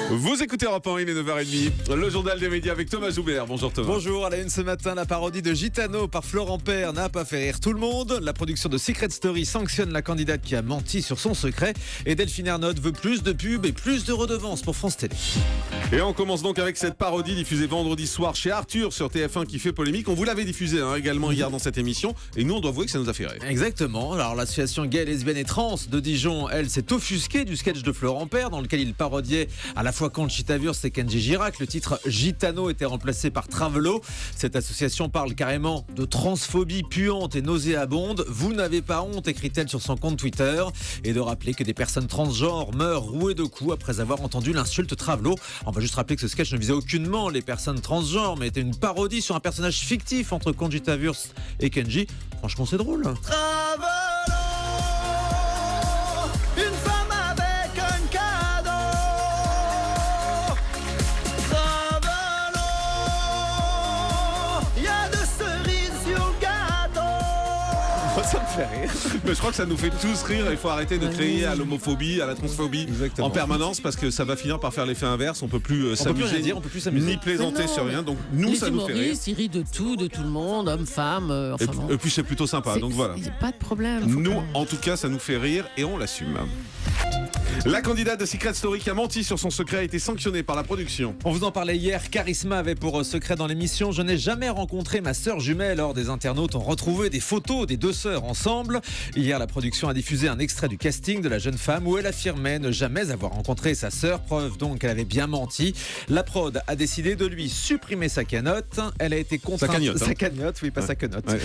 Vous écoutez Europe 1, il est 9h30. Le journal des médias avec Thomas Joubert. Bonjour Thomas. Bonjour, à la une ce matin, la parodie de Gitano par Florent Père n'a pas fait rire tout le monde. La production de Secret Story sanctionne la candidate qui a menti sur son secret. Et Delphine Ernotte veut plus de pubs et plus de redevances pour France Télé. Et on commence donc avec cette parodie diffusée vendredi soir chez Arthur sur TF1 qui fait polémique. On vous l'avait diffusée également hier dans cette émission. Et nous, on doit avouer que ça nous a fait rire. Exactement. Alors, l'association gay, lesbienne et trans de Dijon, elle, s'est offusquée du sketch de Florent Père dans lequel il parodiait à la fois Conchita Wurst et Kenji Girac. Le titre Gitano était remplacé par Travelo. Cette association parle carrément de transphobie puante et nauséabonde. Vous n'avez pas honte, écrit-elle sur son compte Twitter. Et de rappeler que des personnes transgenres meurent rouées de coups après avoir entendu l'insulte Travelo. On va juste rappeler que ce sketch ne visait aucunement les personnes transgenres, mais était une parodie sur un personnage fictif entre Conchita Wurst et Kenji. Franchement, c'est drôle. Ça me fait rire. Mais je crois que ça nous fait tous rire. Il faut arrêter de crier à l'homophobie, à la transphobie. Exactement. En permanence parce que ça va finir par faire l'effet inverse. On peut plus s'amuser, on peut plus s'amuser, ni plaisanter Non, sur rien. Donc nous, les ça nous fait rire. humoristes, ils rient de tout le monde, hommes, femmes. Enfin, bon. Et puis c'est plutôt sympa. Donc voilà. Pas de problème. Nous, en tout cas, ça nous fait rire et on l'assume. La candidate de Secret Story qui a menti sur son secret a été sanctionnée par la production. On vous en parlait hier, Charisma avait pour secret dans l'émission: je n'ai jamais rencontré ma sœur jumelle. Or, des internautes ont retrouvé des photos des deux sœurs ensemble. Hier, la production a diffusé un extrait du casting de la jeune femme où elle affirmait ne jamais avoir rencontré sa sœur, preuve donc qu'elle avait bien menti. La prod a décidé de lui supprimer sa cagnotte. Elle a été contrainte... Sa cagnotte, oui, pas sa cagnotte. Ouais.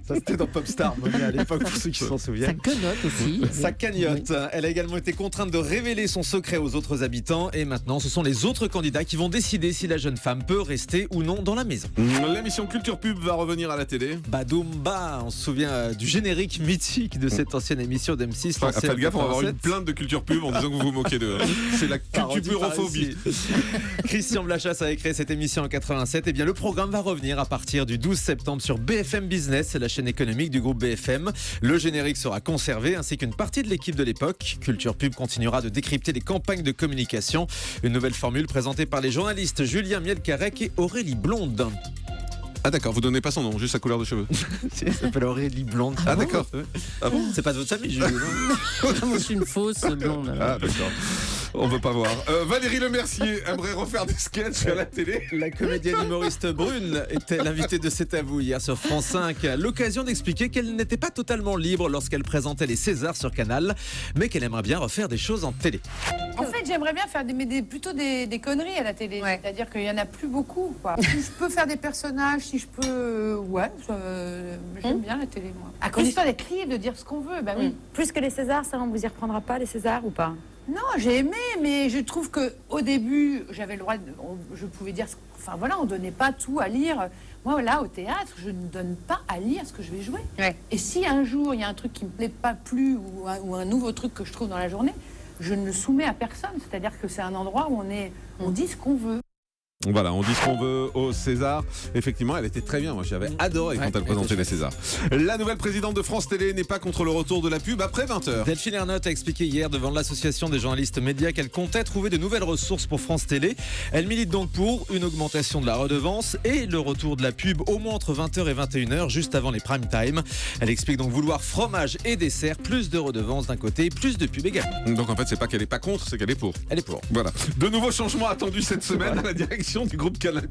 Ça, c'était dans Popstar Money à l'époque, pour ceux qui s'en Ça souviennent. connote aussi. Sa cagnotte. Oui. Elle a également été contrainte de révéler son secret aux autres habitants. Et maintenant, ce sont les autres candidats qui vont décider si la jeune femme peut rester ou non dans la maison. L'émission Culture Pub va revenir à la télé. Badoumba, on se souvient du générique mythique de cette ancienne émission d'M6. Faites gaffe, on va avoir une 87. plainte de Culture Pub en disant que vous vous moquez d'eux. C'est la culturophobie. Christian Blachas avait créé cette émission en 87. Et bien, le programme va revenir à partir du 12 septembre sur BFM Business, la chaîne économique du groupe BFM. Le générique sera conservé ainsi qu'une partie de l'équipe de l'époque. Culture Pub continuera de décrypter les campagnes de communication. Une nouvelle formule présentée par les journalistes Julien Mielcarec et Aurélie Blonde. Ah d'accord, vous donnez pas son nom, juste sa couleur de cheveux. Elle s'appelle Aurélie Blonde. Ah d'accord. Ah bon? C'est pas de votre famille, Julien. Moi, je suis une fausse blonde. alors. Ah d'accord. On veut pas voir. Valérie Lemercier aimerait refaire des sketchs à la télé. La comédienne humoriste Brune était l'invitée de C'est à vous hier sur France 5. L'occasion d'expliquer qu'elle n'était pas totalement libre lorsqu'elle présentait les Césars sur Canal, mais qu'elle aimerait bien refaire des choses en télé. En fait, j'aimerais bien faire plutôt des conneries à la télé. Ouais. C'est-à-dire qu'il n'y en a plus beaucoup, quoi. Si je peux faire des personnages, si je peux... j'aime bien la télé, moi. À condition d'être libre, de dire ce qu'on veut, bah oui. Plus que les Césars, ça, on vous y reprendra pas, les Césars, ou pas? Non, j'ai aimé, mais je trouve qu'au début, j'avais le droit, je pouvais dire... Enfin voilà, on ne donnait pas tout à lire. Moi, là, au théâtre, je ne donne pas à lire ce que je vais jouer. Ouais. Et si un jour, il y a un truc qui ne me plaît pas plus, ou un nouveau truc que je trouve dans la journée, je ne le soumets à personne. C'est-à-dire que c'est un endroit où on dit ce qu'on veut. Voilà, on dit ce qu'on veut au César. Effectivement, elle était très bien. Moi, j'avais adoré quand elle présentait les Césars. La nouvelle présidente de France Télé n'est pas contre le retour de la pub après 20h. Delphine Ernotte a expliqué hier devant l'association des journalistes médias qu'elle comptait trouver de nouvelles ressources pour France Télé. Elle milite donc pour une augmentation de la redevance et le retour de la pub au moins entre 20h et 21h, juste avant les prime time. Elle explique donc vouloir fromage et dessert, plus de redevances d'un côté, plus de pub également. Donc en fait, c'est pas qu'elle est pas contre, c'est qu'elle est pour. Elle est pour. Voilà. De nouveaux changements attendus cette semaine à la direction du groupe Canal+.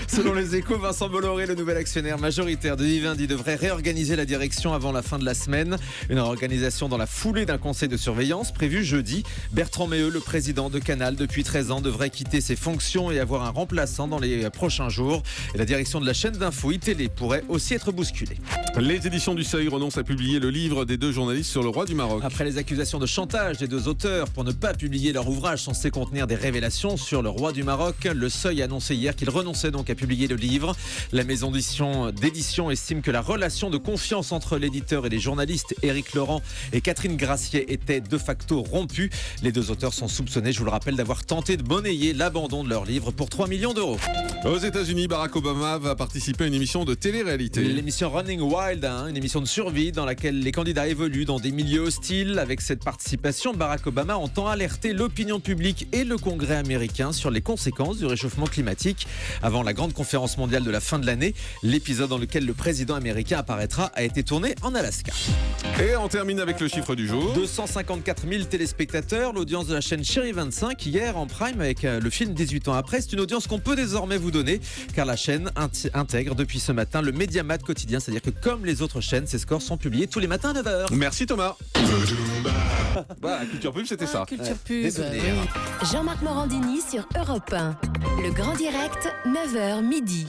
Selon les Échos, Vincent Bolloré, le nouvel actionnaire majoritaire de Vivendi, devrait réorganiser la direction avant la fin de la semaine. Une réorganisation dans la foulée d'un conseil de surveillance prévu jeudi. Bertrand Méheux, le président de Canal depuis 13 ans, devrait quitter ses fonctions et avoir un remplaçant dans les prochains jours. Et la direction de la chaîne d'info iTélé pourrait aussi être bousculée. Les éditions du Seuil renoncent à publier le livre des deux journalistes sur le roi du Maroc. Après les accusations de chantage des deux auteurs pour ne pas publier leur ouvrage censé contenir des révélations sur le roi du Maroc, le Seuil Montreuil a annoncé hier qu'il renonçait donc à publier le livre. La maison d'édition estime que la relation de confiance entre l'éditeur et les journalistes Éric Laurent et Catherine Gracier était de facto rompue. Les deux auteurs sont soupçonnés, je vous le rappelle, d'avoir tenté de monnayer l'abandon de leur livre pour 3 millions d'euros. Aux États-Unis, Barack Obama va participer à une émission de télé-réalité. L'émission Running Wild, une émission de survie dans laquelle les candidats évoluent dans des milieux hostiles. Avec cette participation, Barack Obama entend alerter l'opinion publique et le Congrès américain sur les conséquences du réchauffement climatique. Avant la grande conférence mondiale de la fin de l'année, l'épisode dans lequel le président américain apparaîtra a été tourné en Alaska. Et on termine avec le chiffre du jour. 254 000 téléspectateurs, l'audience de la chaîne Chérie 25 hier en prime avec le film 18 ans après. C'est une audience qu'on peut désormais vous donner car la chaîne intègre depuis ce matin le Mediamat quotidien, c'est-à-dire que comme les autres chaînes, ces scores sont publiés tous les matins à 9h. Merci Thomas. Culture Pub, c'était ça. Culture pub. Des souvenirs. Oui. Jean-Marc Morandini sur Europe 1. Le Grand Direct, 9h midi.